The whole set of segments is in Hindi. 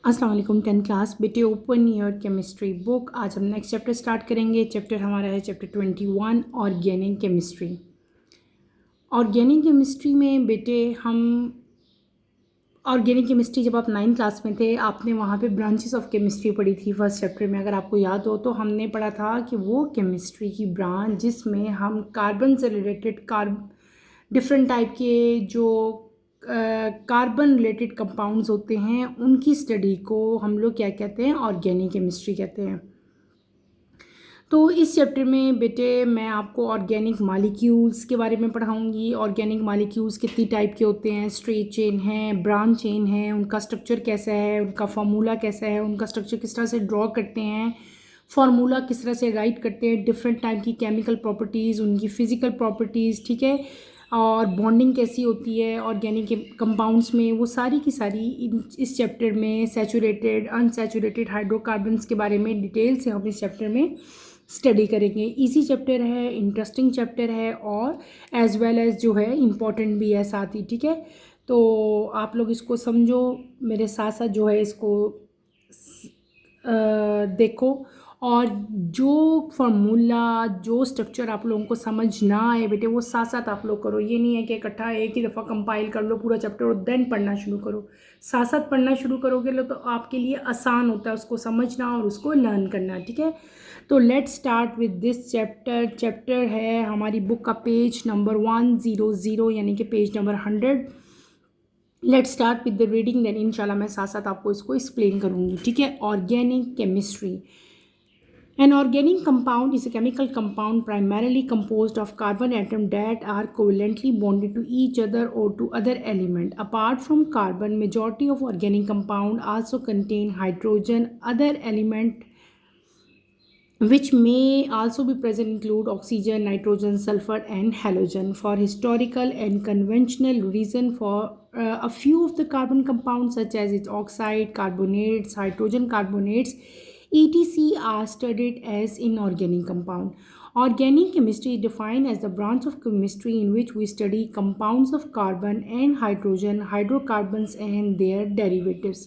अस्सलाम वालेकुम 10 क्लास बेटे ओपन ईयर केमिस्ट्री बुक। आज हम नेक्स्ट चैप्टर स्टार्ट करेंगे। चैप्टर हमारा है chapter 21 organic chemistry. Organic chemistry में बेटे हम ऑर्गेनिक केमिस्ट्री जब आप 9th क्लास में थे आपने वहाँ पे ब्रांचेस ऑफ केमिस्ट्री पढ़ी थी फर्स्ट चैप्टर में। अगर आपको याद हो तो हमने पढ़ा था कि वो केमिस्ट्री की ब्रांच जिसमें हम कार्बन से रिलेटेड डिफरेंट टाइप के जो कार्बन रिलेटेड कंपाउंड्स होते हैं उनकी स्टडी को हम लोग क्या कहते हैं, ऑर्गेनिक केमिस्ट्री कहते हैं। तो इस चैप्टर में बेटे मैं आपको ऑर्गेनिक मॉलिक्यूल्स के बारे में पढ़ाऊंगी। ऑर्गेनिक मॉलिक्यूल्स कितनी टाइप के होते हैं, स्ट्रेट चेन है, ब्रांच चेन है, उनका स्ट्रक्चर कैसा है, उनका फार्मूला कैसा है, उनका स्ट्रक्चर किस तरह से ड्रॉ करते हैं, फार्मूला किस तरह से राइट करते हैं, डिफरेंट टाइप की केमिकल प्रॉपर्टीज़, उनकी फिजिकल प्रॉपर्टीज़, ठीक है, और बॉन्डिंग कैसी होती है ऑर्गेनिक कंपाउंड्स में, वो सारी की सारी इस चैप्टर में सैचुरेटेड अनसैचुरेटेड हाइड्रोकार्बन्स के बारे में डिटेल से हम इस चैप्टर में स्टडी करेंगे। इजी चैप्टर है, इंटरेस्टिंग चैप्टर है और एज वेल एज जो है इम्पॉर्टेंट भी है साथ ही, ठीक है। तो आप लोग इसको समझो, मेरे साथ साथ जो है इसको देखो, और जो फार्मूला जो स्ट्रक्चर आप लोगों को समझ ना आए बेटे वो साथ साथ आप लोग करो। ये नहीं है कि इकट्ठा एक ही दफ़ा कंपाइल कर लो पूरा चैप्टर और देन पढ़ना शुरू करो। साथ साथ पढ़ना शुरू करोगे तो आपके लिए आसान होता है उसको समझना और उसको लर्न करना, ठीक है। तो let's start with this chapter. Chapter है हमारी बुक का पेज नंबर 100 यानी कि page number 100। Let's start with the reading, then इंशाल्लाह मैं साथ साथ आपको इसको एक्सप्लेन करूँगी, ठीक है। Organic chemistry. An organic compound is a chemical compound primarily composed of carbon atoms that are covalently bonded to each other or to other element. Apart from carbon, majority of organic compound also contain hydrogen. Other element which may also be present include oxygen, nitrogen, sulfur, and halogen. For historical and conventional reason, for a few of the carbon compounds such as its oxide, carbonates, hydrogen carbonates, etc. are studied as inorganic compound. Organic chemistry is defined as the branch of chemistry in which we study compounds of carbon and hydrogen, hydrocarbons, and their derivatives.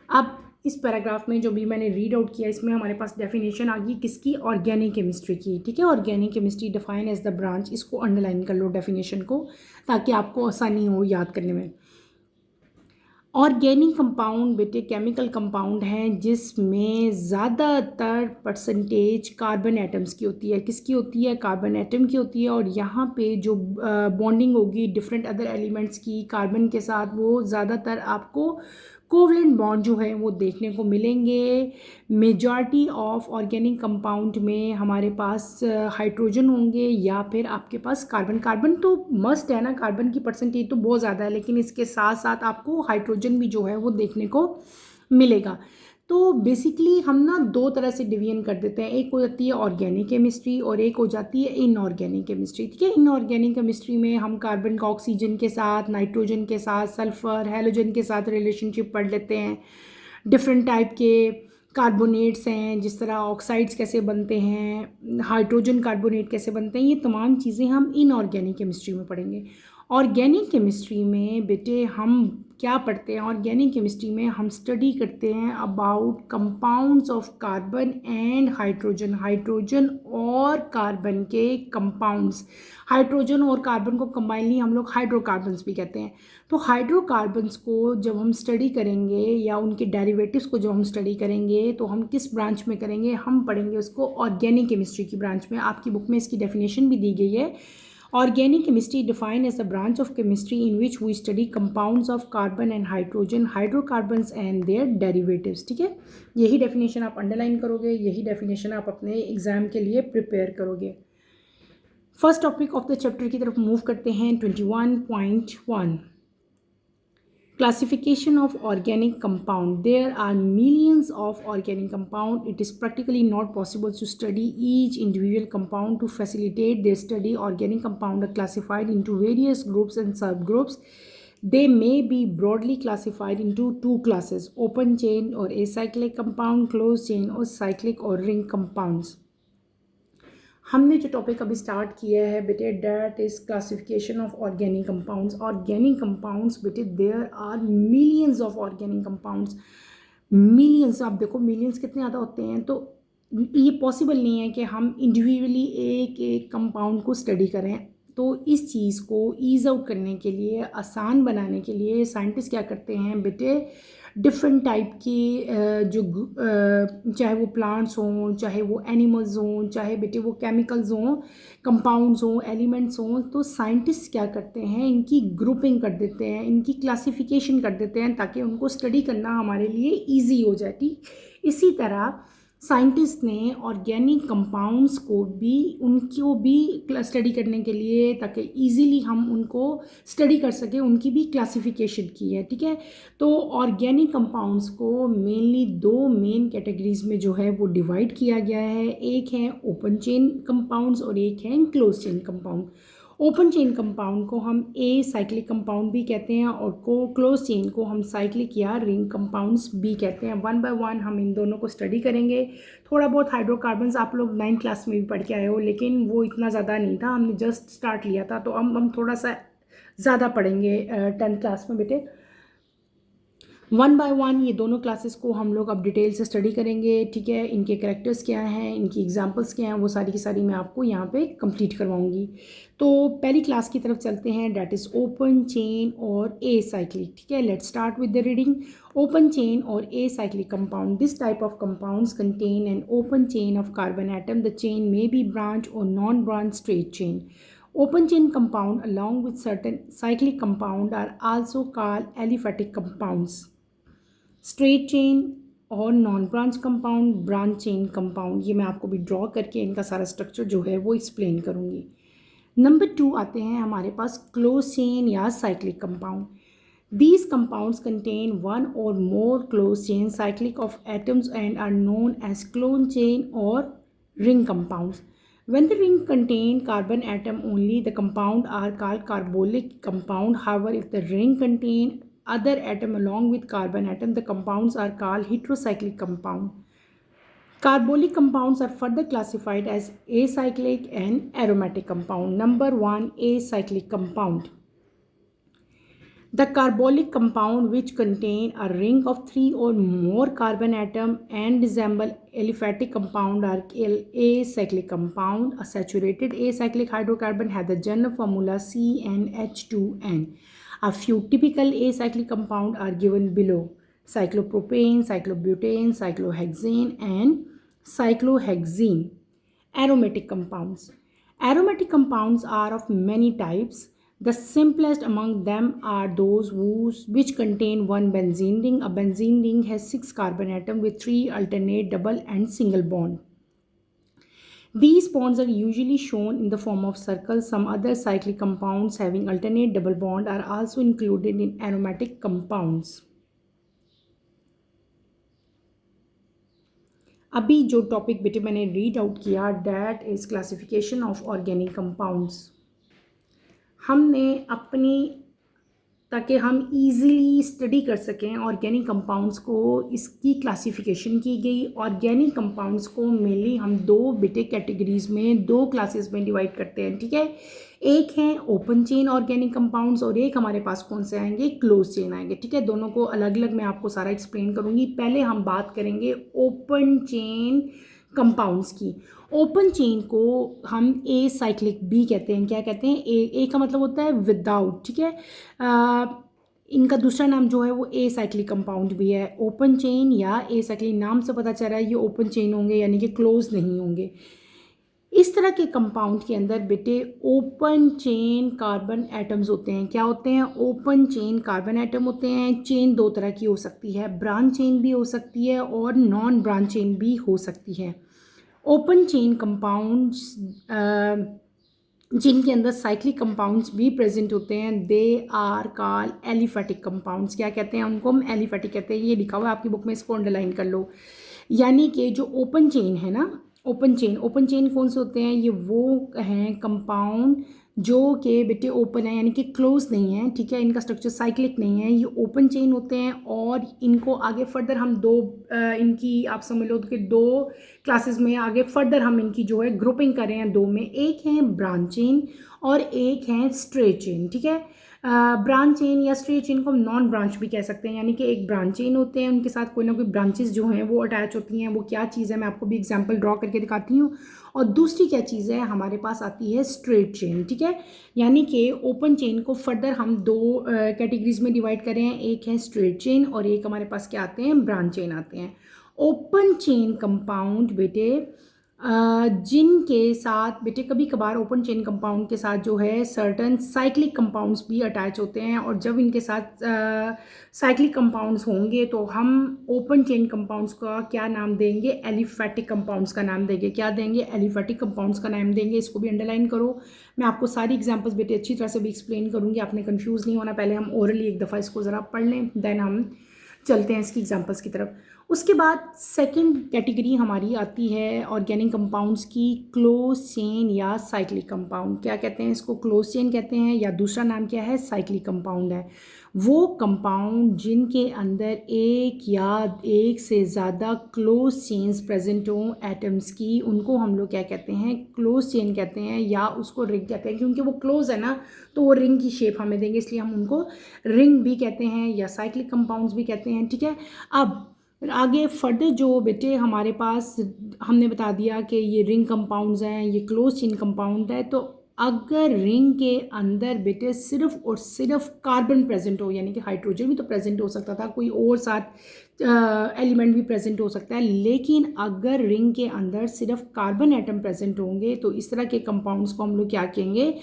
अब इस पैराग्राफ में जो भी मैंने रीड आउट किया इसमें हमारे पास डेफिनेशन आ गई किसकी, ऑर्गेनिक केमिस्ट्री की, ठीक है। Organic chemistry define as the branch, इसको अंडरलाइन कर लो डेफिनेशन को ताकि आपको आसानी हो याद करने में। ऑर्गेनिक कंपाउंड बेटे केमिकल कंपाउंड हैं जिसमें ज़्यादातर परसेंटेज कार्बन एटम्स की होती है। किसकी होती है? कार्बन एटम की होती है। और यहाँ पे जो बॉन्डिंग होगी डिफरेंट अदर एलिमेंट्स की कार्बन के साथ, वो ज़्यादातर आपको कोवलेंट बॉन्ड जो है वो देखने को मिलेंगे। मेजॉरिटी ऑफ ऑर्गेनिक कंपाउंड में हमारे पास हाइड्रोजन होंगे या फिर आपके पास कार्बन। कार्बन तो मस्ट है ना, कार्बन की परसेंटेज तो बहुत ज़्यादा है, लेकिन इसके साथ साथ आपको हाइड्रोजन भी जो है वो देखने को मिलेगा। तो बेसिकली हम ना दो तरह से डिवीजन कर देते हैं, एक हो जाती है ऑर्गेनिक केमिस्ट्री और एक हो जाती है इनऑर्गेनिक केमिस्ट्री, ठीक है। इनऑर्गेनिक केमिस्ट्री में हम कार्बन का ऑक्सीजन के साथ, नाइट्रोजन के साथ, सल्फर, हैलोजन के साथ रिलेशनशिप पढ़ लेते हैं। डिफरेंट टाइप के कार्बोनेट्स हैं, जिस तरह ऑक्साइड्स कैसे बनते हैं, हाइड्रोजन कार्बोनेट कैसे बनते हैं, ये तमाम चीज़ें हम इनऑर्गेनिक केमिस्ट्री में पढ़ेंगे। ऑर्गेनिक केमिस्ट्री में बेटे हम क्या पढ़ते हैं? ऑर्गेनिक केमिस्ट्री में हम स्टडी करते हैं about compounds of carbon and hydrogen. Hydrogen और कार्बन के कंपाउंड्स, हाइड्रोजन और कार्बन को कंबाइनली हम लोग हाइड्रोकार्बन्स भी कहते हैं। तो हाइड्रोकार्बन्स को जब हम स्टडी करेंगे या उनके डेरिवेटिव्स को जब हम स्टडी करेंगे तो हम किस ब्रांच में करेंगे? हम पढ़ेंगे उसको ऑर्गेनिक केमिस्ट्री की ब्रांच में। आपकी बुक में इसकी डेफिनेशन भी दी गई है। Organic chemistry defined as a branch of chemistry in which we study compounds of carbon and hydrogen, hydrocarbons and their derivatives, ठीक है। यही डेफिनेशन आप अंडरलाइन करोगे, यही डेफिनेशन आप अपने एग्जाम के लिए प्रिपेयर करोगे। First topic of the chapter की तरफ मूव करते हैं। 21.1 Classification of organic compound. There are millions of organic compound. It is practically not possible to study each individual compound. To facilitate their study, organic compound are classified into various groups and subgroups. They may be broadly classified into two classes: open chain or acyclic compound, closed chain or cyclic or ring compounds. हमने जो टॉपिक अभी स्टार्ट किया है बेटे, that is classification of organic compounds. Organic compounds बेटे, there are millions of organic compounds. Millions, आप देखो मिलियंस कितने ज़्यादा होते हैं। तो ये पॉसिबल नहीं है कि हम इंडिविजुअली एक एक कंपाउंड को स्टडी करें। तो इस चीज़ को ईज़ आउट करने के लिए, आसान बनाने के लिए साइंटिस्ट क्या करते हैं बेटे, डिफरेंट टाइप की चाहे वो प्लांट्स हों, चाहे वो एनिमल्स हों, चाहे बेटे वो केमिकल्स हों, कंपाउंड्स हों, एलिमेंट्स हों, तो साइंटिस्ट क्या करते हैं, इनकी ग्रुपिंग कर देते हैं, इनकी क्लासिफिकेशन कर देते हैं ताकि उनको स्टडी करना हमारे लिए ईजी हो जाए। ठीक इसी तरह साइंटिस्ट ने ऑर्गेनिक कंपाउंड्स को भी, उनको भी स्टडी करने के लिए, ताकि इजीली हम उनको स्टडी कर सकें, उनकी भी क्लासिफिकेशन की है। ठीक है, तो ऑर्गेनिक कंपाउंड्स को मेनली दो मेन कैटेगरीज में जो है वो डिवाइड किया गया है। एक है ओपन चेन कंपाउंड्स और एक है close chain compound. Open chain compound को हम ए साइक्लिक कंपाउंड भी कहते हैं और क्लोज चेन को हम साइक्लिक या रिंग कंपाउंड्स भी कहते हैं। वन बाय वन हम इन दोनों को स्टडी करेंगे। थोड़ा बहुत हाइड्रोकार्बन्स आप लोग 9th क्लास में भी पढ़ के आए हो, लेकिन वो इतना ज़्यादा नहीं था, हमने जस्ट स्टार्ट लिया था। तो हम थोड़ा सा ज़्यादा पढ़ेंगे 10th क्लास में बेटे। वन बाय वन ये दोनों क्लासेस को हम लोग अब डिटेल से स्टडी करेंगे। ठीक है, इनके कैरेक्टर्स क्या हैं, इनकी एग्जांपल्स क्या हैं, वो सारी की सारी मैं आपको यहाँ पे कंप्लीट करवाऊंगी। तो पहली क्लास की तरफ चलते हैं, that is open chain or acyclic. ठीक है, let's start with the reading. Open chain or acyclic compound, this type of compounds contain an open chain of carbon atom. The chain may be branch or non branch straight chain. Open chain compound along with certain cyclic compound are also called aliphatic compounds. Straight chain or non branch compound, branch chain compound, ये मैं आपको भी ड्रॉ करके इनका सारा स्ट्रक्चर जो है वो एक्सप्लेन करूँगी। नंबर 2 आते हैं हमारे पास क्लोज चेन या cyclic compound. These compounds contain one or more closed chain cyclic of atoms and are known as clone chain or ring compounds. When the ring contain carbon atom only, the compound are called carbolic compound. However, if the ring contain other atom along with carbon atom, the compounds are called heterocyclic compound. Carbolic compounds are further classified as acyclic and aromatic compound. Number 1, acyclic compound. The carbolic compound which contain a ring of 3 or more carbon atom and resemble aliphatic compound are acyclic compound. A saturated acyclic hydrocarbon has the general formula CnH2n. A few typical acyclic compound are given below: cyclopropane, cyclobutane, cyclohexane and cyclohexene. Aromatic compounds. Aromatic compounds are of many types. The simplest among them are those which contain one benzene ring. A benzene ring has 6 carbon atoms with 3 alternate double and single bond. These bonds are usually shown in the form of circles. Some other cyclic compounds having alternate double bond are also included in aromatic compounds. अभी जो टॉपिक बेटे मैंने रीड आउट किया, that is classification of organic compounds. हमने अपनी, ताकि हम इजीली स्टडी कर सकें ऑर्गेनिक कंपाउंड्स को, इसकी क्लासिफिकेशन की गई। ऑर्गेनिक कंपाउंड्स को मेनली हम दो बेटे कैटेगरीज में, दो क्लासेस में डिवाइड करते हैं। ठीक है, एक है ओपन चेन ऑर्गेनिक कंपाउंड्स और एक हमारे पास कौन से आएंगे, क्लोज चेन आएंगे। ठीक है, दोनों को अलग अलग मैं आपको सारा एक्सप्लेन करूँगी। पहले हम बात करेंगे ओपन चेन कंपाउंड्स की। ओपन चेन को हम ए साइक्लिक भी कहते हैं। क्या कहते हैं, ए का मतलब होता है विदाउट। ठीक है, इनका दूसरा नाम जो है वो ए साइक्लिक कंपाउंड भी है। ओपन चेन या ए साइक्लिक, नाम से पता चल रहा है ये ओपन चेन होंगे, यानी कि क्लोज नहीं होंगे। इस तरह के कंपाउंड के अंदर बेटे ओपन चेन कार्बन एटम्स होते हैं। क्या होते हैं, ओपन चेन कार्बन एटम होते हैं। चेन दो तरह की हो सकती है, ब्रांच चेन भी हो सकती है और नॉन ब्रांच चेन भी हो सकती है। ओपन चेन कंपाउंड्स जिनके अंदर साइक्लिक कंपाउंड्स भी प्रेजेंट होते हैं, they are called aliphatic compounds. क्या कहते हैं उनको, हम एलिफेटिक कहते हैं। ये लिखा हुआ है आपकी बुक में, इसको अंडरलाइन कर लो। यानी कि जो ओपन चेन है ना, ओपन चेन कौन से होते हैं, ये वो हैं कंपाउंड जो कि बेटे ओपन है, यानी कि क्लोज नहीं है। ठीक है, इनका स्ट्रक्चर साइक्लिक नहीं है, ये ओपन चेन होते हैं। और इनको आगे फर्दर हम दो इनकी आप समझ लो कि दो क्लासेस में आगे फर्दर हम इनकी जो है ग्रुपिंग कर रहे हैं दो में। एक है ब्रांच चेन और एक है स्ट्रेट चेन। ठीक है, ब्रांच चेन या स्ट्रेट चेन को हम नॉन ब्रांच भी कह सकते हैं, यानी कि एक ब्रांच चेन होते हैं, उनके साथ कोई ना कोई ब्रांचेस जो हैं वो अटैच होती हैं। वो क्या चीज़ है मैं आपको भी एग्जांपल ड्रॉ करके दिखाती हूँ। और दूसरी क्या चीज़ है हमारे पास आती है स्ट्रेट चेन, ठीक है। यानी कि ओपन चेन को फर्दर हम दो कैटेगरीज में डिवाइड कर रहे हैं, एक है स्ट्रेट चेन और एक हमारे पास क्या आते हैं, ब्रांच चेन आते हैं। ओपन चेन कंपाउंड बेटे जिनके साथ बेटे कभी कभार ओपन चेन कंपाउंड के साथ जो है सर्टन साइक्लिक कंपाउंड्स भी अटैच होते हैं, और जब इनके साथ साइक्लिक कंपाउंड्स होंगे तो हम ओपन चेन कंपाउंड्स का क्या नाम देंगे, एलिफेटिक कंपाउंड्स का नाम देंगे। क्या देंगे, एलिफेटिक कंपाउंड्स का नाम देंगे। इसको भी अंडरलाइन करो। मैं आपको सारी एग्जांपल्स बेटे अच्छी तरह से भी एक्सप्लेन करूँगी, आपने कंफ्यूज नहीं होना। पहले हम ओरली एक दफ़ा इसको ज़रा पढ़ लें, देन हम चलते हैं इसकी एग्जांपल्स की तरफ। उसके बाद सेकंड कैटेगरी हमारी आती है ऑर्गेनिक कंपाउंड्स की, क्लोज चेन या साइक्लिक कंपाउंड। क्या कहते हैं इसको, क्लोज चेन कहते हैं, या दूसरा नाम क्या है, साइक्लिक कंपाउंड है। वो कंपाउंड जिनके अंदर एक या एक से ज़्यादा क्लोज चेन्स प्रेजेंट हों एटम्स की, उनको हम लोग क्या कहते हैं, क्लोज चेन कहते हैं, या उसको रिंग कहते हैं। क्योंकि वो क्लोज है ना तो वो रिंग की शेप हमें देंगे, इसलिए हम उनको रिंग भी कहते हैं या साइक्लिक कंपाउंड्स भी कहते हैं, ठीक है। अब आगे फर्दर जो बेटे हमारे पास हमने बता दिया कि ये रिंग कंपाउंड्स हैं, ये क्लोज चेन कंपाउंड है। तो अगर रिंग के अंदर बेटे सिर्फ और सिर्फ कार्बन प्रेजेंट हो, यानी कि हाइड्रोजन भी तो प्रेजेंट हो सकता था, कोई और साथ एलिमेंट भी प्रेजेंट हो सकता है, लेकिन अगर रिंग के अंदर सिर्फ कार्बन एटम प्रेजेंट होंगे तो इस तरह के कंपाउंड्स को हम लोग क्या कहेंगे,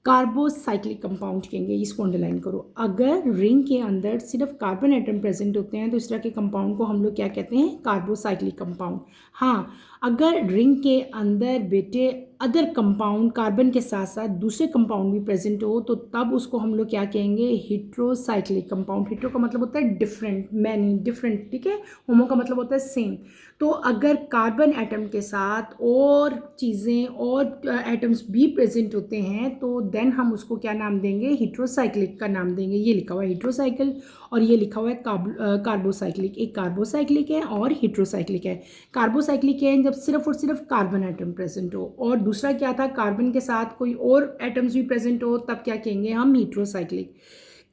कार्बोसाइक्लिक कंपाउंड कहेंगे। इसको अंडरलाइन करो। अगर रिंग के अंदर सिर्फ कार्बन एटम प्रेजेंट होते हैं तो इस तरह के कंपाउंड को हम लोग क्या कहते हैं, कार्बोसाइक्लिक कंपाउंड। हाँ, अगर रिंग के अंदर बेटे अदर कंपाउंड कार्बन के साथ साथ दूसरे कंपाउंड भी प्रेजेंट हो तो तब उसको हम लोग क्या कहेंगे, हेट्रोसाइक्लिक कंपाउंड। हेट्रो का मतलब होता है डिफरेंट, मैनी, डिफरेंट, ठीक है। होमो का मतलब होता है सेम। तो अगर कार्बन एटम के साथ और चीज़ें और एटम्स भी प्रेजेंट होते हैं तो देन हम उसको क्या नाम देंगे, हेट्रोसाइक्लिक का नाम देंगे। ये लिखा हुआ है हेट्रोसाइकिल और ये लिखा हुआ है कार्बोसाइक्लिक। एक कार्बोसाइक्लिक है और हेट्रोसाइक्लिक है। कार्बोसाइक्लिक है जब सिर्फ और सिर्फ कार्बन एटम प्रेजेंट हो, और दूसरा क्या था, कार्बन के साथ कोई और एटम्स भी प्रेजेंट हो, तब क्या कहेंगे हम, हेट्रोसाइक्लिक।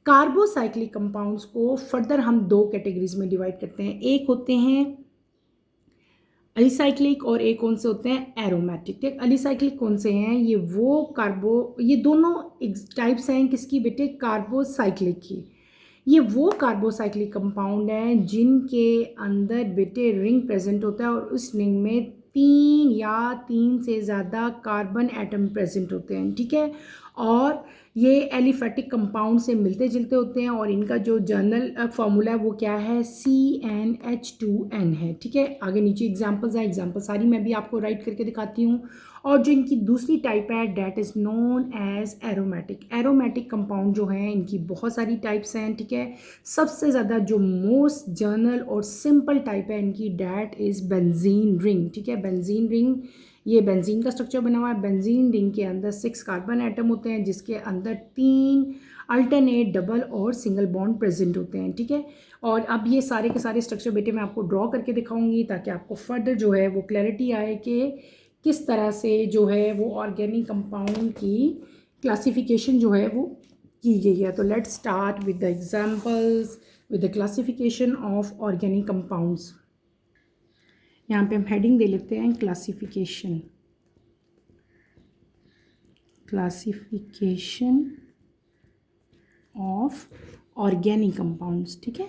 कार्बोसाइक्लिक कंपाउंड्स को फर्दर हम दो कैटेगरीज में डिवाइड करते हैं। एक होते हैं अलीसाइक्लिक और एक कौन से होते हैं, एरोमेटिक। ठीक, अलीसाइक्लिक कौन से हैं, ये दोनों टाइप्स हैं किसकी बेटे, कार्बोसाइक्लिक की। ये वो कार्बोसाइक्लिक कंपाउंड हैं जिनके अंदर बेटे रिंग प्रेजेंट होता है और उस रिंग में तीन या तीन से ज़्यादा कार्बन एटम प्रेजेंट होते हैं, ठीक है। और ये एलिफेटिक कंपाउंड से मिलते जुलते होते हैं और इनका जो जनरल फार्मूला है वो क्या है, CnH2n है, ठीक है। आगे नीचे एग्जांपल्स हैं, एग्जांपल सारी मैं भी आपको राइट करके दिखाती हूँ। और जो इनकी दूसरी टाइप है that is known as aromatic. Aromatic compound जो हैं इनकी बहुत सारी टाइप्स हैं, ठीक है। सबसे ज़्यादा जो मोस्ट जनरल और सिंपल टाइप है इनकी, डेट इज़ बेंजीन रिंग, ठीक है। बेंजीन रिंग, ये बेंजीन का स्ट्रक्चर बना हुआ है। बेंजीन रिंग के अंदर 6 कार्बन एटम होते हैं जिसके अंदर 3 अल्टरनेट, डबल और सिंगल बॉन्ड प्रेजेंट होते हैं, ठीक है। और अब ये सारे के सारे स्ट्रक्चर बेटे मैं आपको ड्रॉ करके दिखाऊंगी ताकि आपको फर्दर जो है वो क्लैरिटी आए कि किस तरह से जो है वो ऑर्गेनिक कंपाउंड की क्लासिफिकेशन जो है वो की गई है। तो let's start with the examples with the classification of organic compounds. यहाँ पे हम हेडिंग दे लेते हैं classification, classification of organic compounds, ठीक है।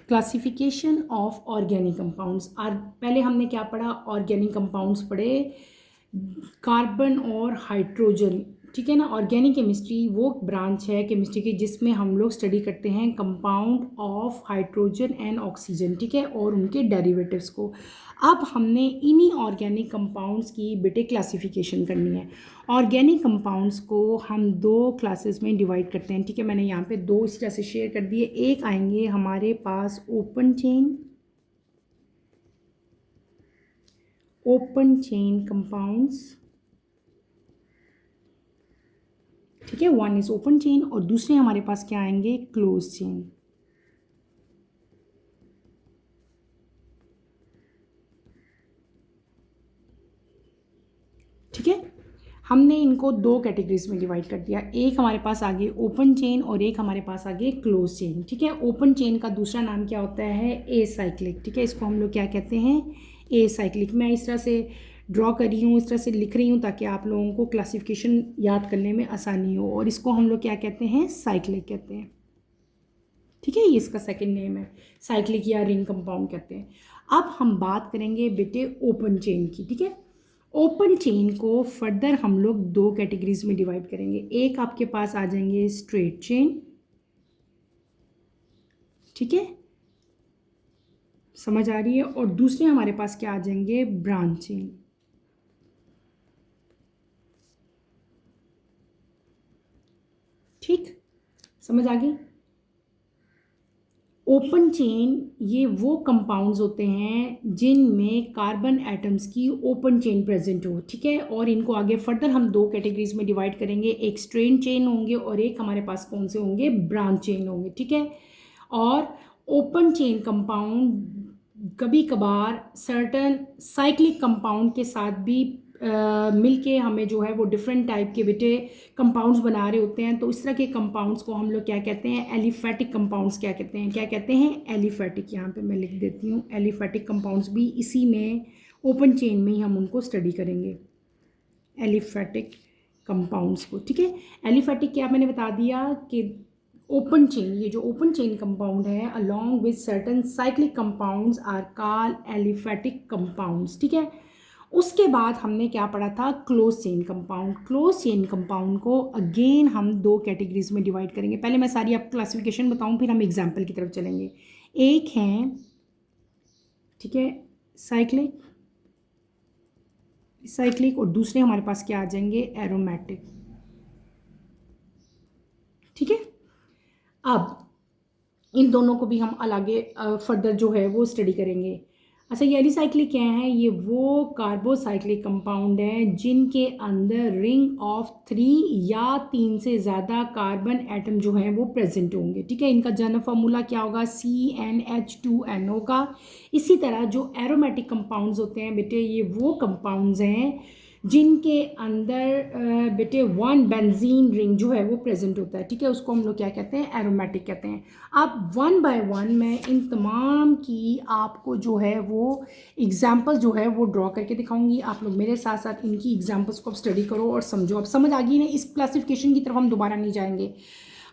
Classification of organic compounds. और पहले हमने क्या पढ़ा, ऑर्गेनिक कंपाउंड्स पढ़े, कार्बन और हाइड्रोजन, ठीक है ना। ऑर्गेनिक केमिस्ट्री वो ब्रांच है केमिस्ट्री की जिसमें हम लोग स्टडी करते हैं compound of hydrogen and oxygen, ठीक है, और उनके डेरिवेटिव्स को। अब हमने इन्हीं ऑर्गेनिक कंपाउंड्स की बेटे क्लासिफिकेशन करनी है। ऑर्गेनिक कंपाउंड्स को हम दो क्लासेस में डिवाइड करते हैं, ठीक है। मैंने यहाँ पे दो इस तरह से शेयर कर दिए। एक आएंगे हमारे पास ओपन चेन कंपाउंड्स, ठीक है। वन इज ओपन चेन और दूसरे हमारे पास क्या आएंगे, क्लोज चेन। हमने इनको दो कैटेगरीज में डिवाइड कर दिया। एक हमारे पास आगे ओपन चेन और एक हमारे पास आगे क्लोज चेन, ठीक है। ओपन चेन का दूसरा नाम क्या होता है, एसाइक्लिक, ठीक है। इसको हम लोग क्या कहते हैं, एसाइक्लिक। मैं इस तरह से ड्रॉ कर रही हूँ, इस तरह से लिख रही हूँ ताकि आप लोगों को क्लासिफिकेशन याद करने में आसानी हो। और इसको हम लोग क्या कहते हैं, साइक्लिक कहते हैं, ठीक है। ये इसका सेकंड नेम है, साइक्लिक या रिंग कंपाउंड कहते हैं। अब हम बात करेंगे बेटे ओपन चेन की, ठीक है। ओपन चेन को फर्दर हम लोग दो कैटेगरीज में डिवाइड करेंगे। एक आपके पास आ जाएंगे स्ट्रेट चेन, ठीक है, समझ आ रही है। और दूसरे हमारे पास क्या आ जाएंगे, ब्रांच चेन, ठीक, समझ आ गई। ओपन चेन ये वो कंपाउंड्स होते हैं जिनमें कार्बन एटम्स की ओपन चेन प्रेजेंट हो, ठीक है। और इनको आगे फर्दर हम दो कैटेगरीज में डिवाइड करेंगे, एक स्ट्रेट चेन होंगे और एक हमारे पास कौन से होंगे, ब्रांच चेन होंगे, ठीक है। और ओपन चेन कंपाउंड कभी कभार सर्टन साइक्लिक कंपाउंड के साथ भी मिलके हमें जो है वो डिफरेंट टाइप के बेटे कंपाउंड्स बना रहे होते हैं। तो इस तरह के कंपाउंड्स को हम लोग क्या कहते हैं, एलिफेटिक कंपाउंड्स क्या कहते हैं, क्या कहते हैं, एलिफेटिक। यहाँ पे मैं लिख देती हूँ, एलिफेटिक कंपाउंड्स भी इसी में ओपन चेन में ही हम उनको स्टडी करेंगे, एलिफेटिक कंपाउंड्स को, ठीक है। एलिफेटिक क्या मैंने बता दिया कि ओपन चेन, ये जो ओपन चेन कंपाउंड है along with certain cyclic compounds are called aliphatic compounds, ठीक है। उसके बाद हमने क्या पढ़ा था, close chain compound. Close chain compound को अगेन हम दो कैटेगरीज में डिवाइड करेंगे। पहले मैं सारी आपको क्लासिफिकेशन बताऊं, फिर हम एग्जाम्पल की तरफ चलेंगे। एक है, ठीक है, साइक्लिक, साइक्लिक, और दूसरे हमारे पास क्या आ जाएंगे, एरोमेटिक, ठीक है। अब इन दोनों को भी हम अलग फर्दर जो है वो स्टडी करेंगे। अच्छा, ये एलिसाइक्लिक क्या है, ये वो कार्बोसाइक्लिक कंपाउंड है जिनके अंदर रिंग ऑफ 3 या 3 से ज़्यादा कार्बन एटम जो हैं वो प्रेजेंट होंगे, ठीक है। इनका जनरल फार्मूला क्या होगा, CnH2NO का। इसी तरह जो एरोमेटिक कंपाउंड्स होते हैं बेटे, ये वो कंपाउंड्स हैं जिनके अंदर बेटे 1 बेंजीन रिंग जो है वो प्रेजेंट होता है, ठीक है। उसको हम लोग क्या कहते हैं, एरोमेटिक कहते हैं। अब 1 बाय 1 मैं इन तमाम की आपको जो है वो एग्जाम्पल जो है वो ड्रॉ करके दिखाऊंगी। आप लोग मेरे साथ साथ इनकी एग्जाम्पल्स को अब स्टडी करो और समझो। अब समझ आ गई ना, इस क्लासिफिकेशन की तरफ हम दोबारा नहीं जाएंगे।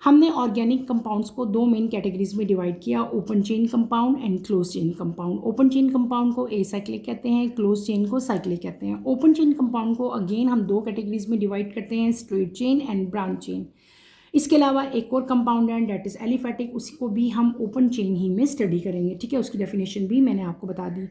हमने ऑर्गेनिक कंपाउंड्स को दो मेन कैटेगरीज में डिवाइड किया, open chain compound and close chain compound. Open chain compound को एसाइक्लिक कहते हैं, क्लोज चेन को साइक्लिक कहते हैं। ओपन चेन कंपाउंड को अगेन हम दो कैटेगरीज में डिवाइड करते हैं, straight chain and branch chain. इसके अलावा एक और कंपाउंड है डेट इज़ एलिफेटिक, उसको भी हम ओपन चेन ही में स्टडी करेंगे, ठीक है। उसकी डेफिनेशन भी मैंने आपको बता दी।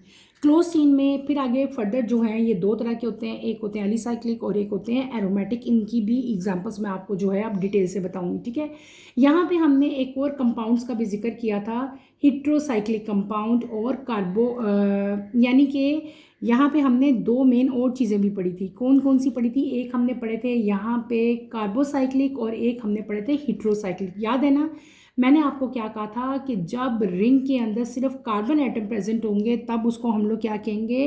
क्लोज चेन में फिर आगे फर्दर जो हैं ये दो तरह के होते हैं, एक होते हैं एलिसाइक्लिक और एक होते हैं एरोमेटिक। इनकी भी एग्जांपल्स मैं आपको जो है अब डिटेल से बताऊंगी, ठीक है। यहाँ पे हमने एक और कंपाउंड्स का भी जिक्र किया था, हेट्रोसाइक्लिक कंपाउंड और कार्बो, यानी कि यहाँ पे हमने दो मेन और चीज़ें भी पढ़ी थी। कौन कौन सी पढ़ी थी, एक हमने पढ़े थे यहाँ पे कार्बोसाइक्लिक और एक हमने पढ़े थे हेट्रोसाइक्लिक, याद है ना। मैंने आपको क्या कहा था कि जब रिंग के अंदर सिर्फ कार्बन एटम प्रेजेंट होंगे तब उसको हम लोग क्या कहेंगे,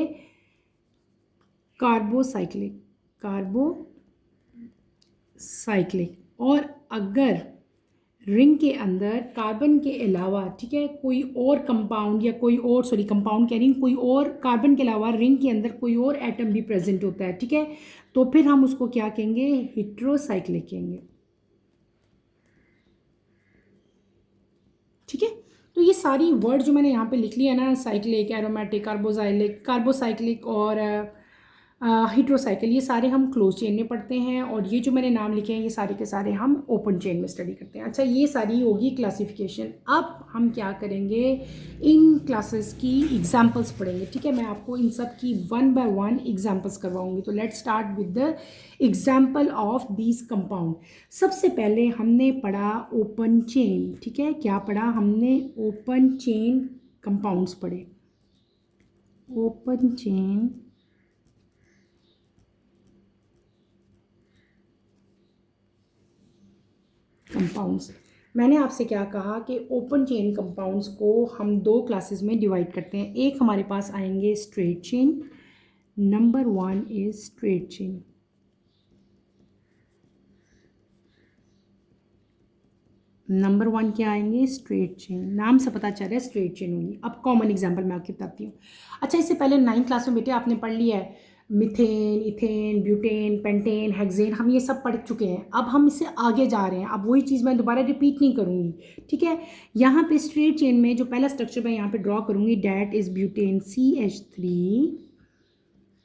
कार्बोसाइक्लिक, कार्बोसाइक्लिक। और अगर रिंग के अंदर कार्बन के अलावा, ठीक है, कोई और कंपाउंड या कोई और, सॉरी कंपाउंड कह रही हूँ, कोई और कार्बन के अलावा रिंग के अंदर कोई और एटम भी प्रेजेंट होता है, ठीक है, तो फिर हम उसको क्या कहेंगे, हेट्रोसाइक्लिक कहेंगे, ठीक है। तो ये सारी वर्ड जो मैंने यहाँ पे लिख लिया ना, साइक्लिक, एरोमेटिक, कार्बोसाइक्लिक और हेट्रोसाइकिल, ये सारे हम क्लोज चेन में पढ़ते हैं। और ये जो मैंने नाम लिखे हैं ये सारे के सारे हम ओपन चेन में स्टडी करते हैं। अच्छा, ये सारी होगी क्लासिफिकेशन। अब हम क्या करेंगे, इन क्लासेस की एग्जांपल्स पढ़ेंगे, ठीक है। मैं आपको इन सब की 1 बाय 1 एग्जांपल्स करवाऊंगी। तो let's start with the example of these compound. सबसे पहले हमने पढ़ा ओपन चेन, ठीक है। क्या पढ़ा हमने, ओपन चेन कंपाउंड्स पढ़े, ओपन चेन कंपाउंड्स। मैंने आपसे क्या कहा कि ओपन चेन कंपाउंड्स को हम दो क्लासेस में डिवाइड करते हैं। एक हमारे पास आएंगे straight chain, number 1 is straight chain, number 1 क्या आएंगे, स्ट्रेट चेन, नाम से पता चल रहा है स्ट्रेट चेन होगी। अब कॉमन एग्जांपल मैं आपको बताती हूँ। अच्छा, इससे पहले 9th क्लास में बेटे आपने पढ़ लिया है methane, ethane, butane, pentane, hexane, हम ये सब पढ़ चुके हैं। अब हम इससे आगे जा रहे हैं, अब वही चीज़ मैं दोबारा रिपीट नहीं करूँगी, ठीक है। यहाँ पे स्ट्रेट चेन में जो पहला स्ट्रक्चर मैं यहाँ पे ड्रॉ करूँगी, that is butane, CH3,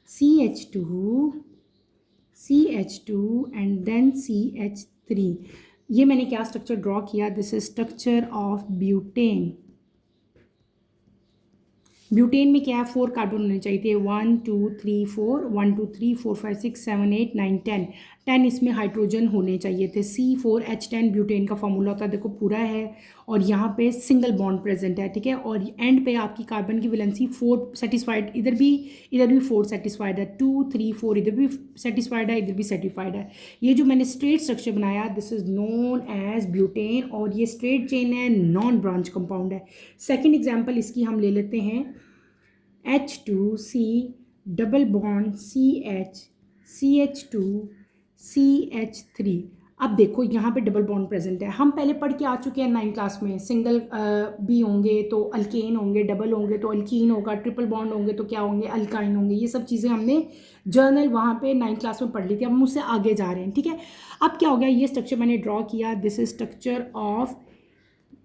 CH2, CH2 and then CH3। ये मैंने क्या स्ट्रक्चर ड्रॉ किया, this is structure of butane. Butane में क्या है, 4 कार्बन होने चाहिए थे, 1 2 3 4, 1 2 3 4 5 6 7 8 9 10, 10 इसमें हाइड्रोजन होने चाहिए थे। C4H10 ब्यूटेन का फॉर्मूला होता है, देखो पूरा है, और यहाँ पे सिंगल बॉन्ड प्रेजेंट है, ठीक है। और एंड पे आपकी कार्बन की वैलेंसी 4 सेटिस्फाइड, इधर भी 4 सेटिस्फाइड है, 2 3 4 इधर भी सेटिस्फाइड है, इधर भी सेटिस्फाइड है। ये जो मैंने स्ट्रेट स्ट्रक्चर बनाया, this is known as butane, और ये स्ट्रेट चेन है, नॉन ब्रांच कंपाउंड है। सेकेंड एग्जाम्पल इसकी हम ले लेते हैं, H2C double bond CH, CH2, CH3। अब देखो यहाँ पे डबल बॉन्ड प्रेजेंट है, हम पहले पढ़ के आ चुके हैं 9th क्लास में, सिंगल भी होंगे तो अल्केन होंगे, डबल होंगे तो अल्कीन होगा, ट्रिपल बॉन्ड होंगे तो क्या होंगे, अल्काइन होंगे। ये सब चीज़ें हमने जर्नल वहाँ पे 9th क्लास में पढ़ ली थी, अब हम उससे आगे जा रहे हैं, ठीक है। अब क्या हो गया, ये स्ट्रक्चर मैंने ड्रॉ किया, this is structure of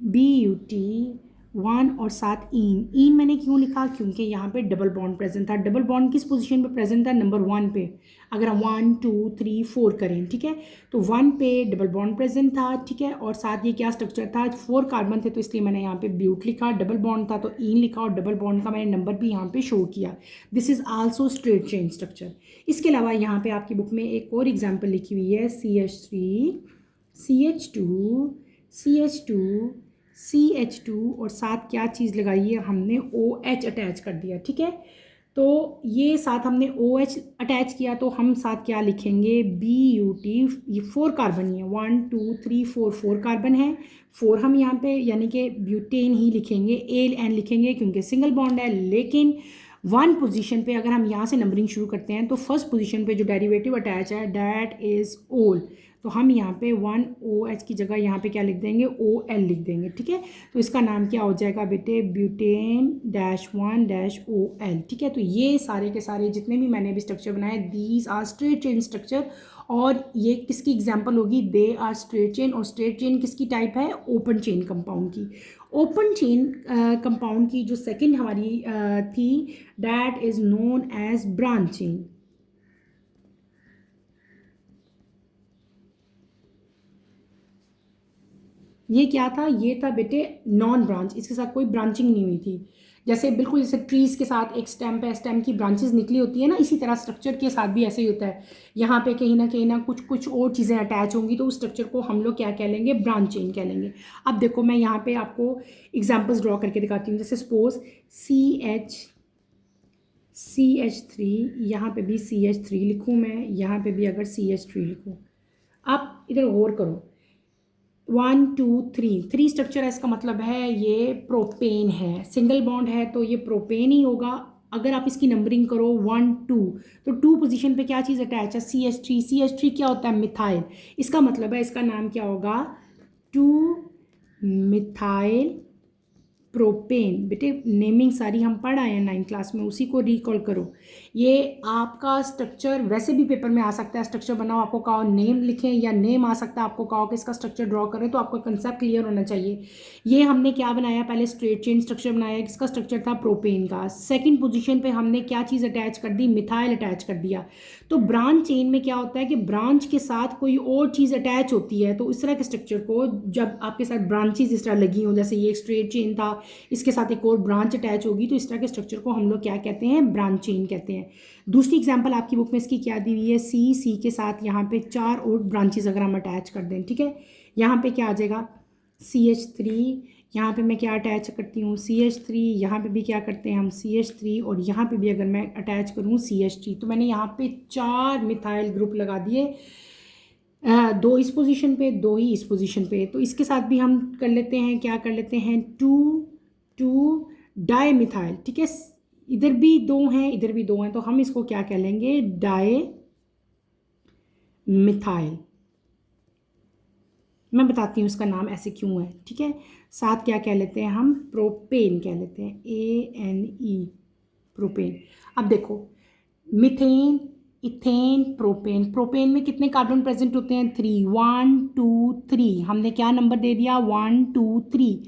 BUT1 और साथ ईन मैंने क्यों लिखा, क्योंकि यहाँ पे डबल बॉन्ड प्रेजेंट था। डबल बॉन्ड किस पोजीशन पे प्रेजेंट था, नंबर 1 पे। अगर हम 1 2 3 4 करें, ठीक है, तो 1 पे डबल बॉन्ड प्रेजेंट था, ठीक है। और साथ ये क्या स्ट्रक्चर था, 4 कार्बन थे, तो इसलिए मैंने यहाँ पे ब्यूट लिखा, डबल बॉन्ड था तो ईन लिखा, और डबल बॉन्ड का मैंने नंबर भी यहाँ पे शो किया। This is also straight chain structure. इसके अलावा यहाँ पे आपकी बुक में एक और एग्जाम्पल लिखी हुई है, CH3, CH2, CH2, CH2, और साथ क्या चीज़ लगाई है हमने, OH अटैच कर दिया, ठीक है। तो ये साथ हमने OH अटैच किया, तो हम साथ क्या लिखेंगे, BUT, ये 4 कार्बन ही है, 1 2 3 4, 4 कार्बन है, 4 हम यहाँ पे यानी कि ब्यूटेन ही लिखेंगे, AN लिखेंगे क्योंकि सिंगल बॉन्ड है। लेकिन 1 पोजीशन पे अगर हम यहाँ से नंबरिंग शुरू करते हैं, तो फर्स्ट पोजीशन पे जो डेरिवेटिव अटैच है, डैट इज़ ओल, तो हम यहाँ पे 1OH की जगह यहाँ पे क्या लिख देंगे, OL लिख देंगे, ठीक है। तो इसका नाम क्या हो जाएगा बेटे, ब्यूटेन-1-OL, ठीक है। तो ये सारे के सारे जितने भी मैंने अभी स्ट्रक्चर बनाए, these are straight chain structure, और ये किसकी एग्जाम्पल होगी, दे आर स्ट्रेट चेन। और स्ट्रेट चेन किसकी टाइप है, ओपन चेन कंपाउंड की। ओपन चेन कंपाउंड की जो सेकेंड हमारी थी, that is known as branch chain. ये क्या था, ये था बेटे नॉन ब्रांच, इसके साथ कोई ब्रांचिंग नहीं हुई थी। जैसे बिल्कुल जैसे ट्रीज के साथ एक स्टेम पे स्टेम की ब्रांचेस निकली होती है ना, इसी तरह स्ट्रक्चर के साथ भी ऐसे ही होता है। यहाँ पे कहीं ना कुछ कुछ और चीज़ें अटैच होंगी, तो उस स्ट्रक्चर को हम लोग क्या कह लेंगे, ब्रांच चेन कह लेंगे। अब देखो मैं यहाँ पे आपको एग्जाम्पल्स ड्रॉ करके दिखाती हूँ। जैसे सपोज CH3, यहाँ पे भी CH3 लिखूँ मैं, यहाँ पे भी अगर CH3 लिखूँ। आप इधर गौर करो, 1 2 3 स्ट्रक्चर है, इसका मतलब है ये प्रोपेन है, सिंगल बॉन्ड है तो ये प्रोपेन ही होगा। अगर आप इसकी नंबरिंग करो 1 2, तो 2 पोजीशन पे क्या चीज़ अटैच है, CH3 क्या होता है, मिथाइल। इसका मतलब है इसका नाम क्या होगा, 2 मिथाइल प्रोपेन। बेटे नेमिंग सारी हम पढ़ आए हैं 9th क्लास में, उसी को रिकॉल करो। ये आपका स्ट्रक्चर वैसे भी पेपर में आ सकता है, स्ट्रक्चर बनाओ, आपको कहो नेम लिखें, या नेम आ सकता है, आपको कहो कि इसका स्ट्रक्चर ड्रॉ करें, तो आपका कंसेप्ट क्लियर होना चाहिए। ये हमने क्या बनाया, पहले स्ट्रेट चेन स्ट्रक्चर बनाया, किसका स्ट्रक्चर था, प्रोपेन का। सेकेंड पोजिशन पर हमने क्या चीज़ अटैच कर दी, मिथाइल अटैच कर दिया। तो ब्रांच चेन में क्या होता है कि ब्रांच के साथ कोई और चीज़ अटैच होती है, तो इस तरह के स्ट्रक्चर को जब आपके साथ ब्रांचेज इस तरह लगी हो, जैसे ये एक स्ट्रेट चेन था, इसके साथ एक और ब्रांच अटैच होगी, तो इस तरह के स्ट्रक्चर को हम लोग क्या कहते हैं, ब्रांच चेन कहते हैं। दूसरी एग्जांपल आपकी बुक में इसकी क्या दी हुई है, सी के साथ यहाँ पे 4 और ब्रांचेस अगर हम अटैच कर दें, ठीक है। यहाँ पे क्या आ जाएगा, CH3, यहाँ पे मैं क्या अटैच करती हूँ, CH3, यहाँ पे भी क्या करते हैं हम, CH3, और यहाँ पे भी अगर मैं अटैच करूँ CH3, तो मैंने यहाँ पे 4 मिथाइल ग्रुप लगा दिए, 2 इस पोजीशन पे, 2 ही इस पोजीशन पे। तो इसके साथ भी हम कर लेते हैं, क्या कर लेते हैं, 2 डाई मिथाइल, ठीक है। इधर भी 2 हैं, इधर भी 2 हैं, तो हम इसको क्या कह लेंगे, डाई मिथाइल। मैं बताती हूँ उसका नाम ऐसे क्यों है, ठीक है। साथ क्या कह लेते हैं हम, प्रोपेन कह लेते हैं, ANE, प्रोपेन। अब देखो, मीथेन, इथेन, प्रोपेन। प्रोपेन में कितने कार्बन प्रेजेंट होते हैं, 3, 1 2 3। हमने क्या नंबर दे दिया, 1 2 3।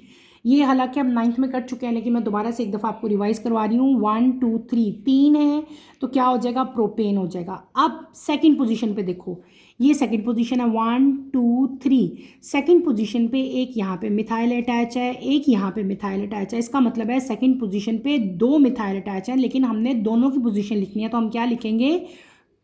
ये हालांकि हम 9th में कर चुके हैं, लेकिन मैं दोबारा से एक दफ़ा आपको रिवाइज करवा रही हूँ। 1 2 3, 3 है तो क्या हो जाएगा, प्रोपेन हो जाएगा। अब सेकंड पोजीशन पे देखो, ये सेकंड पोजीशन है, 1 2 3। सेकंड पोजीशन पे एक यहाँ पे मिथाइल अटैच है, एक यहाँ पे मिथाइल अटैच है। इसका मतलब है सेकंड पोजीशन पे 2 मिथाइल अटैच है, लेकिन हमने दोनों की पोजीशन लिखनी है, तो हम क्या लिखेंगे,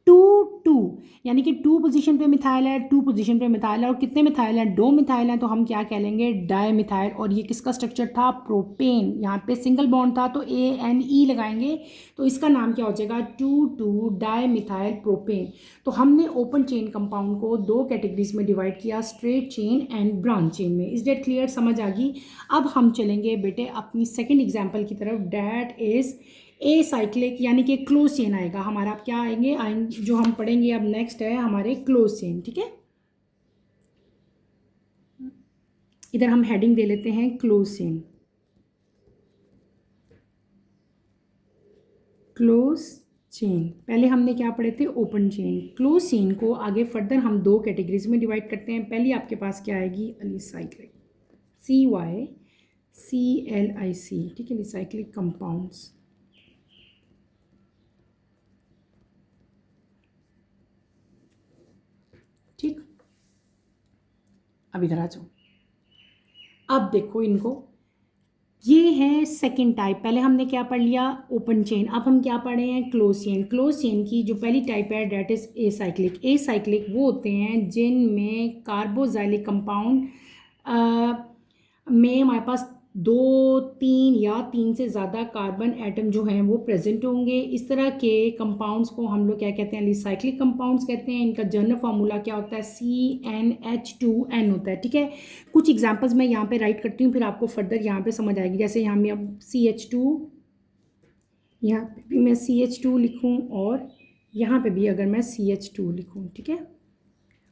2 2। यानी कि 2 पोजीशन पे मिथाइल है, 2 पोजीशन पे मिथाइल है, और कितने मिथाइल हैं, 2 मिथाइल हैं, तो हम क्या कह लेंगे, डाई मिथाइल। और ये किसका स्ट्रक्चर था, प्रोपेन। यहाँ पे सिंगल बॉन्ड था तो ANE लगाएंगे, तो इसका नाम क्या हो जाएगा, 2 2 डाई मिथाइल प्रोपेन। तो हमने ओपन चेन कंपाउंड को 2 कैटेगरीज में डिवाइड किया, straight chain and branch chain में। इज डेट क्लियर, समझ आ गई। अब हम चलेंगे बेटे अपनी सेकेंड एग्जाम्पल की तरफ, डैट इज ए साइक्लिक, यानी कि क्लोज चेन आएगा हमारा। अब क्या आएंगे जो हम पढ़ेंगे अब नेक्स्ट है हमारे क्लोज चेन, ठीक है। इधर हम हेडिंग दे लेते हैं क्लोज चेन। क्लोज चेन, पहले हमने क्या पढ़े थे, ओपन चेन। क्लोज चेन को आगे फर्दर हम 2 कैटेगरीज में डिवाइड करते हैं। पहली आपके पास क्या आएगी, अलीसाइक्लिक, CYCLIC, ठीक है, अलीसाइक्लिक कंपाउंड्स। ठीक, अब इधर आ जाओ। अब देखो इनको, ये है सेकंड टाइप। पहले हमने क्या पढ़ लिया, ओपन चेन। अब हम क्या पढ़े हैं, क्लोज चेन। क्लोज चेन की जो पहली टाइप है डेट इज एसाइक्लिक। एसाइक्लिक वो होते हैं जिनमें कार्बोजाइलिक कंपाउंड में हमारे पास 2 3 या 3 से ज़्यादा कार्बन एटम जो हैं वो प्रेजेंट होंगे। इस तरह के कंपाउंड्स को हम लोग क्या कहते हैं, रिसाइक्लिक कंपाउंड्स कहते हैं। इनका जनरल फार्मूला क्या होता है, CnH2n होता है, ठीक है। कुछ एग्जांपल्स मैं यहाँ पे राइट करती हूँ, फिर आपको फर्दर यहाँ पे समझ आएगी। जैसे यहाँ में अब CH2, यहाँ पे भी मैं CH2 लिखूँ, और यहाँ पे भी अगर मैं CH2 लिखूँ, ठीक है।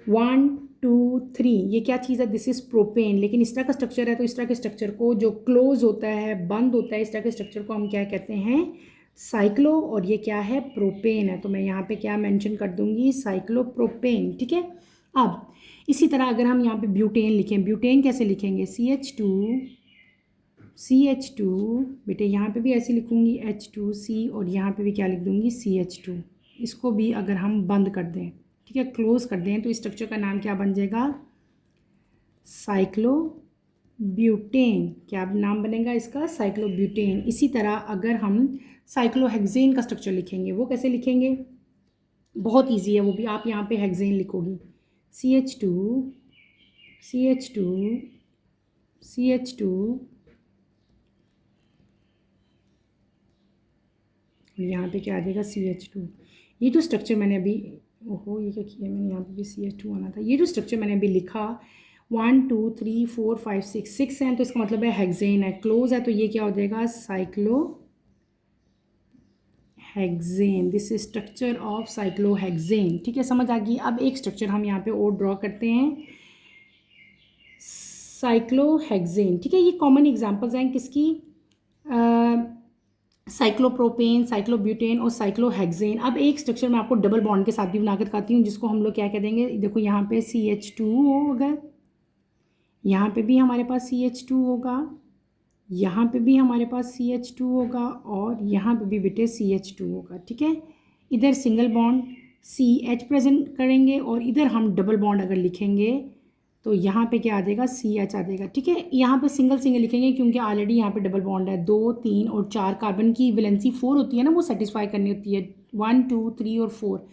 1 2 3, ये क्या चीज़ है, दिस इज प्रोपेन। लेकिन इस तरह का स्ट्रक्चर है, तो इस तरह के स्ट्रक्चर को जो क्लोज होता है, बंद होता है, इस तरह के स्ट्रक्चर को हम क्या कहते हैं, साइक्लो। और ये क्या है, प्रोपेन है, तो मैं यहाँ पे क्या मेंशन कर दूंगी, साइक्लोप्रोपेन, ठीक है। अब इसी तरह अगर हम यहाँ पे ब्यूटेन लिखें, ब्यूटेन कैसे लिखेंगे, CH2 बेटे, यहाँ पे भी ऐसे लिखूंगी H2C, और यहाँ पे भी क्या लिख दूंगी, CH2। इसको भी अगर हम बंद कर दें, ठीक है, क्लोज कर दें, तो इस स्ट्रक्चर का नाम क्या बन जाएगा, साइक्लोब्यूटेन। क्या नाम बनेगा इसका, साइक्लोब्यूटेन। इसी तरह अगर हम साइक्लोहेक्सेन का स्ट्रक्चर लिखेंगे, वो कैसे लिखेंगे, बहुत इजी है वो भी। आप यहाँ पे हेक्सेन लिखोगी, CH2 CH2 CH2, यहाँ पे क्या आ जाएगा, CH2। ये जो स्ट्रक्चर मैंने अभी, ओहो ये क्या किया मैंने, यहाँ पे भी CH2 आना था। ये जो स्ट्रक्चर मैंने अभी लिखा, 1 2 3 4 5 6 हैं, तो इसका मतलब है हेक्सेन है, क्लोज है, तो ये क्या हो जाएगा, cyclohexane. This is structure of cyclohexane, ठीक है, समझ आ गई। अब एक स्ट्रक्चर हम यहाँ पे और ड्रॉ करते हैं, साइक्लोहेक्सेन, ठीक है। ये कॉमन एग्जांपल्स हैं किसकी, साइक्लोप्रोपेन, साइक्लोब्यूटेन और साइक्लोहेक्सेन। अब एक स्ट्रक्चर मैं आपको डबल बॉन्ड के साथ भी बना कर दिखाती हूँ, जिसको हम लोग क्या कह देंगे, देखो यहाँ पे CH2 होगा, यहाँ पे भी हमारे पास CH2 होगा, यहाँ पे भी हमारे पास CH2 होगा, और यहाँ पे भी बेटे CH2 होगा, ठीक है। इधर सिंगल बॉन्ड CH प्रेजेंट करेंगे, और इधर हम डबल बॉन्ड अगर लिखेंगे तो यहाँ पे क्या आ जाएगा, CH आ जाएगा, ठीक है। यहाँ पे सिंगल सिंगल लिखेंगे क्योंकि ऑलरेडी यहाँ पे डबल बॉन्ड है। 2 3 और 4 कार्बन की वैलेंसी 4 होती है ना, वो सेटिस्फाई करनी होती है, 1 2 3 और 4।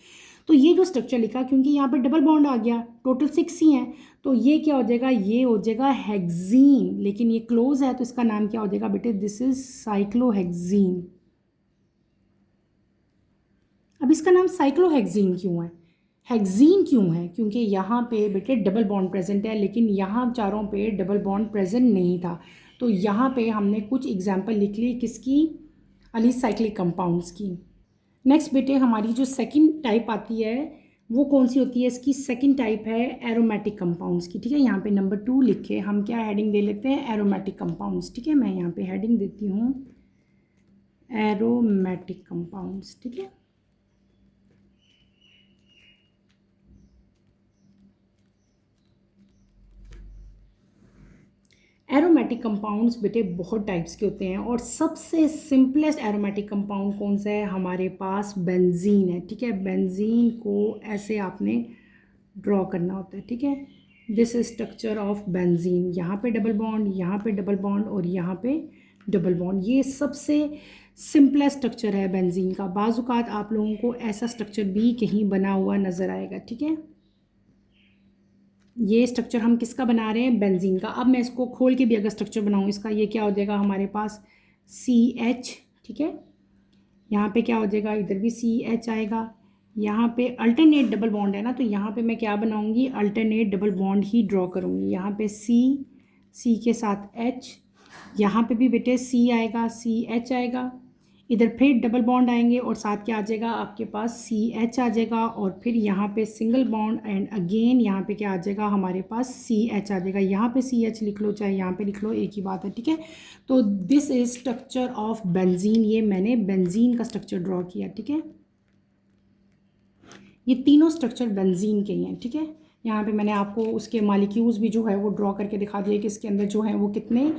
तो ये जो स्ट्रक्चर लिखा, क्योंकि यहाँ पे डबल बॉन्ड आ गया, टोटल 6 ही हैं, तो ये क्या हो जाएगा, ये हो जाएगा हेक्सीन। लेकिन ये क्लोज है, तो इसका नाम क्या हो जाएगा बेटे, दिस इज साइक्लोहेक्सीन। अब इसका नाम साइक्लोहेक्सीन क्यों है, हेक्सीन क्यों है, क्योंकि यहाँ पे बेटे डबल बॉन्ड प्रेजेंट है, लेकिन यहाँ चारों पे डबल बॉन्ड प्रेजेंट नहीं था। तो यहाँ पे हमने कुछ एग्जाम्पल लिख ली किसकी, अलीसाइक्लिक कंपाउंड्स की। नेक्स्ट बेटे हमारी जो सेकंड टाइप आती है वो कौन सी होती है, इसकी सेकंड टाइप है एरोमेटिक कंपाउंड्स की, ठीक है। यहाँ पे नंबर 2 लिखे, हम क्या हेडिंग दे लेते हैं, एरोमेटिक कंपाउंड्स, ठीक है। मैं यहाँ पे हेडिंग देती हूँ एरोमेटिक कंपाउंड्स, ठीक है। एरोमेटिक कंपाउंड्स बेटे बहुत टाइप्स के होते हैं और सबसे सिंपलेस्ट एरोमेटिक कंपाउंड कौन सा है, हमारे पास बेंजीन है, ठीक है। बेंजीन को ऐसे आपने ड्रॉ करना होता है, ठीक है। This is structure of benzene, यहाँ पे डबल बॉन्ड, यहाँ पे डबल बॉन्ड और यहाँ पे डबल बॉन्ड। ये सबसे सिंपलेस्ट स्ट्रक्चर है बेंजीन का। बाज़-औक़ात आप लोगों को ऐसा स्ट्रक्चर भी कहीं बना हुआ नज़र आएगा, ठीक है। ये स्ट्रक्चर हम किसका बना रहे हैं, बेंजीन का। अब मैं इसको खोल के भी अगर स्ट्रक्चर बनाऊँ इसका, ये क्या हो जाएगा हमारे पास CH, ठीक है। यहाँ पे क्या हो जाएगा, इधर भी CH आएगा। यहाँ पे अल्टरनेट डबल बॉन्ड है ना, तो यहाँ पे मैं क्या बनाऊँगी, अल्टरनेट डबल बॉन्ड ही ड्रॉ करूँगी। यहाँ पे C के साथ H, यहाँ पे भी बेटे C आएगा, CH आएगा। इधर फिर डबल बॉन्ड आएंगे और साथ क्या आ जाएगा आपके पास CH आ जाएगा, और फिर यहाँ पे सिंगल बॉन्ड एंड अगेन यहाँ पे क्या आ जाएगा हमारे पास CH आ जाएगा। यहाँ पे CH लिख लो चाहे यहाँ पे लिख लो, एक ही बात है, ठीक है। तो this is structure of benzene, ये मैंने बेंजीन का स्ट्रक्चर ड्रॉ किया, ठीक है। ये तीनों स्ट्रक्चर बेंजीन के ही हैं, ठीक है। यहाँ पे मैंने आपको उसके मालिक्यूल्स भी जो है वो ड्रॉ करके दिखा दिया कि इसके अंदर जो है वो कितने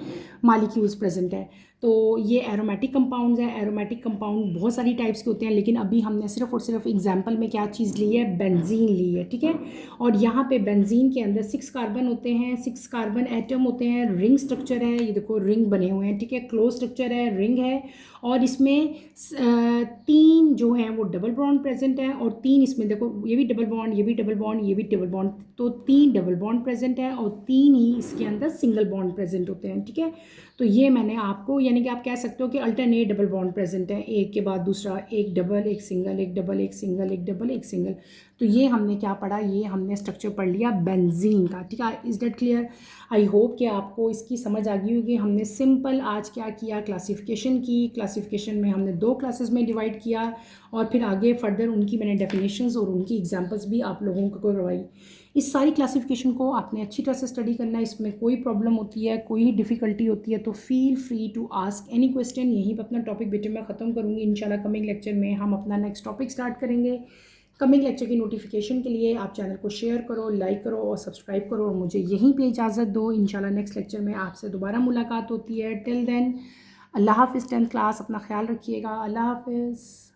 मालिक्यूल्स प्रेजेंट है। तो ये एरोमेटिक कंपाउंड्स है। एरोमेटिक कंपाउंड बहुत सारी टाइप्स के होते हैं, लेकिन अभी हमने सिर्फ और सिर्फ एग्जांपल में क्या चीज़ ली है, बेंजीन ली है, ठीक है। और यहाँ पे बेंजीन के अंदर 6 कार्बन होते हैं, 6 कार्बन एटम होते हैं, रिंग स्ट्रक्चर है, ये देखो रिंग बने हुए हैं, ठीक है। क्लोज स्ट्रक्चर है, रिंग है, और इसमें 3 जो हैं वो डबल बॉन्ड प्रेजेंट है, और 3 इसमें देखो ये भी डबल बॉन्ड, ये भी डबल बॉन्ड, ये भी डबल बॉन्ड, तो 3 डबल बॉन्ड प्रेजेंट है और 3 ही इसके अंदर सिंगल बॉन्ड प्रेजेंट होते हैं, ठीक है। तो ये मैंने आपको, यानी कि आप कह सकते हो कि अल्टरनेट डबल बॉन्ड प्रेजेंट है, एक के बाद दूसरा, एक डबल एक सिंगल, एक डबल एक सिंगल, एक डबल एक सिंगल। तो ये हमने क्या पढ़ा, ये हमने स्ट्रक्चर पढ़ लिया बेंजीन का, ठीक है। Is that clear? I hope कि आपको इसकी समझ आ गई होगी। हमने सिंपल आज क्या किया, क्लासिफिकेशन की। क्लासिफिकेशन में हमने 2 क्लासेस में डिवाइड किया, और फिर आगे फर्दर उनकी मैंने डेफिनेशंस और उनकी एग्जांपल्स भी आप लोगों को करवाई। इस सारी क्लासिफिकेशन को आपने अच्छी तरह से स्टडी करना है। इसमें कोई प्रॉब्लम होती है, कोई डिफ़िकल्टी होती है तो feel free to ask any question. यहीं पर अपना टॉपिक बेटे मैं ख़त्म करूँगी। इंशाल्लाह कमिंग लेक्चर में हम अपना नेक्स्ट टॉपिक स्टार्ट करेंगे। कमिंग लेक्चर की नोटिफिकेशन के लिए आप चैनल को शेयर करो, लाइक करो और सब्सक्राइब करो, और मुझे यहीं पे इजाज़त दो। इंशाल्लाह नेक्स्ट लेक्चर में आपसे दोबारा मुलाकात होती है। टिल देन अल्लाह हाफ़िज़। 10th क्लास अपना ख्याल रखिएगा। अल्लाह हाफ़िज़।